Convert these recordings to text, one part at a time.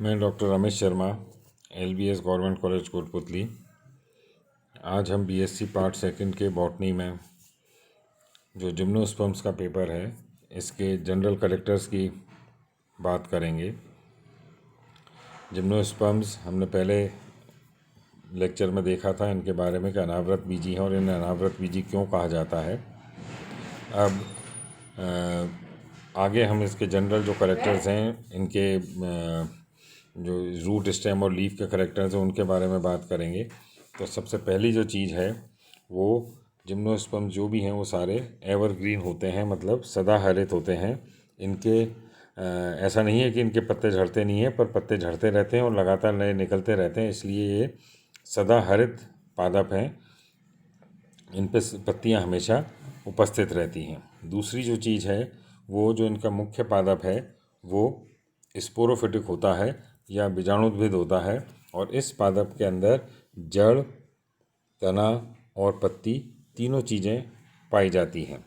मैं doctor Ramesh Sharma, LBS government college Kotputli. आज हम BSc पार्ट सेकंड के बॉटनी में जो जिम्नोस्पर्म्स का पेपर है, इसके जनरल कैरेक्टर्स की बात करेंगे। जिम्नोस्पर्म्स हमने पहले लेक्चर में देखा था इनके बारे में कि अनावृत बीजी हैं और इन्हें अनावृत बीजी क्यों कहा जाता है। अब आगे हम इसके जनरल जो कैरेक्टर्स हैं, इनके जो रूट, स्टेम और लीफ के कैरेक्टर्स हैं उनके बारे में बात करेंगे। तो सबसे पहली जो चीज़ है वो जिम्नोस्पर्म जो भी हैं वो सारे एवरग्रीन होते हैं, मतलब सदाहरित होते हैं। इनके ऐसा नहीं है कि इनके पत्ते झड़ते नहीं हैं, पर पत्ते झड़ते रहते हैं और लगातार नए निकलते रहते हैं, इसलिए ये सदाहरित पादप हैं। इन पे पत्तियाँ हमेशा उपस्थित रहती हैं। दूसरी जो चीज़ है वो जो इनका मुख्य पादप है वो स्पोरोफिटिक होता है या बीजाणुद्भिद होता है, और इस पादप के अंदर जड़, तना और पत्ती तीनों चीज़ें पाई जाती हैं।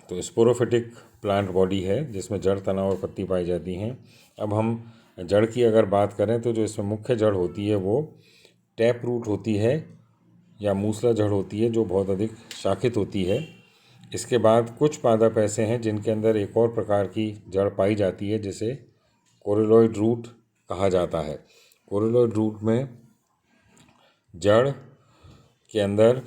तो स्पोरोफिटिक प्लांट बॉडी है जिसमें जड़, तना और पत्ती पाई जाती हैं। अब हम जड़ की अगर बात करें तो जो इसमें मुख्य जड़ होती है वो टैप रूट होती है या मूसला जड़ होती है, जो बहुत अधिक शाखित होती है। इसके बाद कुछ पादप ऐसे हैं जिनके अंदर एक और प्रकार की जड़ पाई जाती है जिसे कोरिलॉइड रूट कहा जाता है। कोरिलॉइड रूट में जड़ के अंदर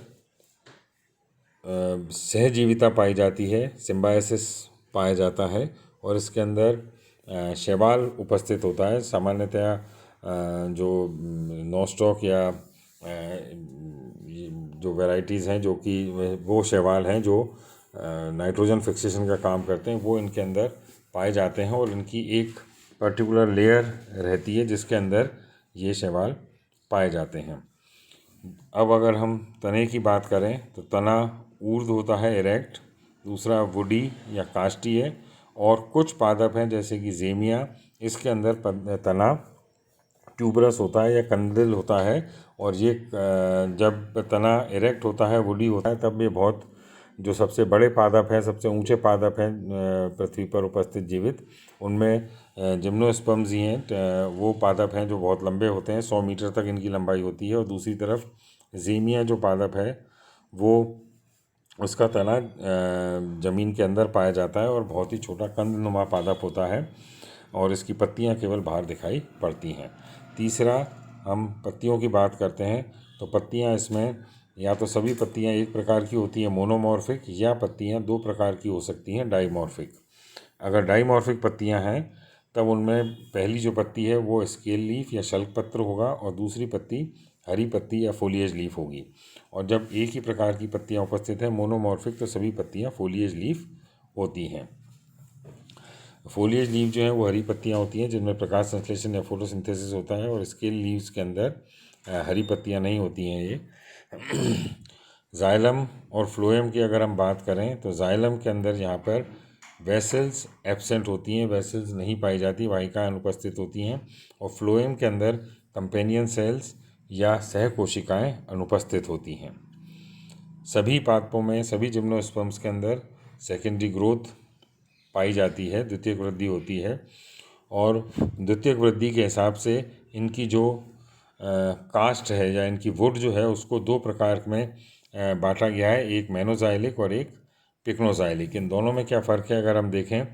सहजीविता पाई जाती है, सिम्बायोसिस पाया जाता है, और इसके अंदर शैवाल उपस्थित होता है। सामान्यतया जो नॉस्टॉक या जो वैरायटीज़ हैं, जो कि वो शैवाल हैं जो नाइट्रोजन फिक्सेशन का काम करते हैं, वो इनके अंदर पाए जाते हैं, और इनकी एक पर्टिकुलर लेयर रहती है जिसके अंदर ये शैवाल पाए जाते हैं। अब अगर हम तने की बात करें तो तना ऊर्ध्व होता है, इरेक्ट। दूसरा वुडी या काष्ठी है, और कुछ पादप हैं जैसे कि जेमिया, इसके अंदर तना ट्यूबरस होता है या कंदिल होता है, और ये जब तना इरेक्ट होता है, वुडी होता है, तब ये बहुत जो सबसे बड़े पादप हैं, सबसे ऊंचे पादप हैं पृथ्वी पर उपस्थित जीवित, उनमें जिम्नोस्पर्म्स ही हैं। वो पादप हैं जो बहुत लंबे होते हैं, 100 मीटर तक इनकी लंबाई होती है। और दूसरी तरफ जेमिया जो पादप है वो उसका तना ज़मीन के अंदर पाया जाता है और बहुत ही छोटा कंदनुमा पादप होता है, और इसकी पत्तियां केवल बाहर दिखाई पड़ती हैं। तीसरा, हम पत्तियों की बात करते हैं तो पत्तियां इसमें या तो सभी पत्तियां एक प्रकार की होती हैं, मोनोमॉर्फिक, या पत्तियां दो प्रकार की हो सकती हैं, डाइमॉर्फिक। अगर डाइमॉर्फिक पत्तियां हैं तब उनमें पहली जो पत्ती है वो स्केल लीफ या शल्क पत्र होगा, और दूसरी पत्ती हरी पत्ती या फोलिएज लीफ होगी। और जब एक ही प्रकार की पत्तियां उपस्थित हैं, मोनोमॉर्फिक, तो सभी पत्तियां फोलिएज लीफ होती हैं। फोलिएज लीफ जो है वो हरी पत्तियां होती हैं जिनमें प्रकाश संश्लेषण या फोटोसिंथेसिस होता है, और स्केल लीव्स के अंदर हरी पत्तियां नहीं होती हैं ये। जाइलम और फ्लोएम की अगर हम बात करें तो जाइलम के अंदर यहाँ पर वेसल्स एब्सेंट होती हैं, वेसल्स नहीं पाई जाती, वाहिकाएं अनुपस्थित होती हैं। और फ्लोएम के अंदर कंपेनियन सेल्स या सह कोशिकाएँ अनुपस्थित होती हैं। सभी पादपों में, सभी जिम्नोस्पर्म्स के अंदर सेकेंडरी ग्रोथ पाई जाती है, द्वितीयक वृद्धि होती है, और द्वितीयक वृद्धि के हिसाब से इनकी जो कास्ट है या इनकी वुड जो है उसको दो प्रकार में बांटा गया है, एक मेनोजाइलिक और एक पिक्नोजाइलिक। इन दोनों में क्या फ़र्क है अगर हम देखें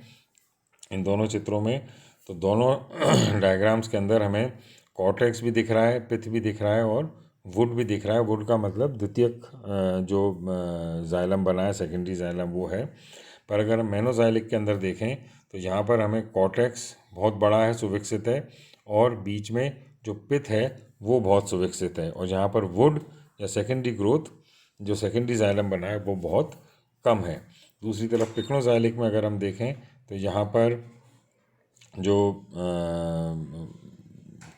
इन दोनों चित्रों में, तो दोनों डायग्राम्स के अंदर हमें कॉर्टेक्स भी दिख रहा है, पिथ भी दिख रहा है, और वुड भी दिख रहा है। वुड का मतलब द्वितीयक जो जाइलम बना है, सेकेंडरी जाइलम, वो है। पर अगर हम मेनोजाइलिक के अंदर देखें तो यहाँ पर हमें कॉर्टेक्स बहुत बड़ा है, सुविकसित है, और बीच में जो पिथ है वो बहुत सुविकसित है, और यहाँ पर वुड या सेकेंडरी ग्रोथ, जो सेकेंडरी जाइलम बना है, वो बहुत कम है। दूसरी तरफ पिक्नोजाइलिक में अगर हम देखें तो यहाँ पर जो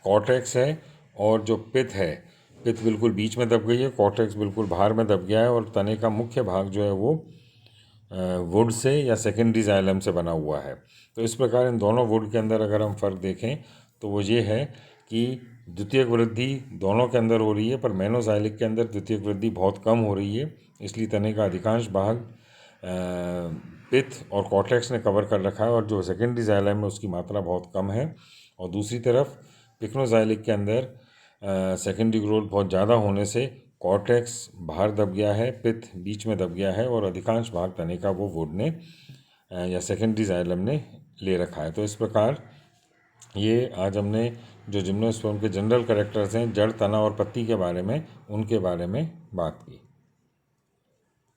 कॉर्टेक्स है और जो पिथ है, पिथ बिल्कुल बीच में दब गई है, कॉर्टेक्स बिल्कुल बाहर में दब गया है, और तने का मुख्य भाग जो है वो वुड से या सेकेंडरी जाइलम से बना हुआ है। तो इस प्रकार इन दोनों वुड के अंदर अगर हम फ़र्क देखें तो वो ये है कि द्वितीयक वृद्धि दोनों के अंदर हो रही है, पर मेनोजाइलिक के अंदर द्वितीयक वृद्धि बहुत कम हो रही है, इसलिए तने का अधिकांश भाग पित्त और कॉर्टेक्स ने कवर कर रखा है, और जो सेकेंडरी जाइलम में उसकी मात्रा बहुत कम है। और दूसरी तरफ पिक्नोजाइलिक के अंदर सेकेंडरी ग्रोथ बहुत ज़्यादा होने से कॉर्टेक्स बाहर दब गया है, पित्त बीच में दब गया है, और अधिकांश भाग तने का वो वुड ने या सेकेंडरी जाइलम ने ले रखा है। तो इस प्रकार ये आज हमने जो जिम्नोस्पर्म के जनरल कैरेक्टर्स हैं, जड़, तना और पत्ती के बारे में, उनके बारे में बात की।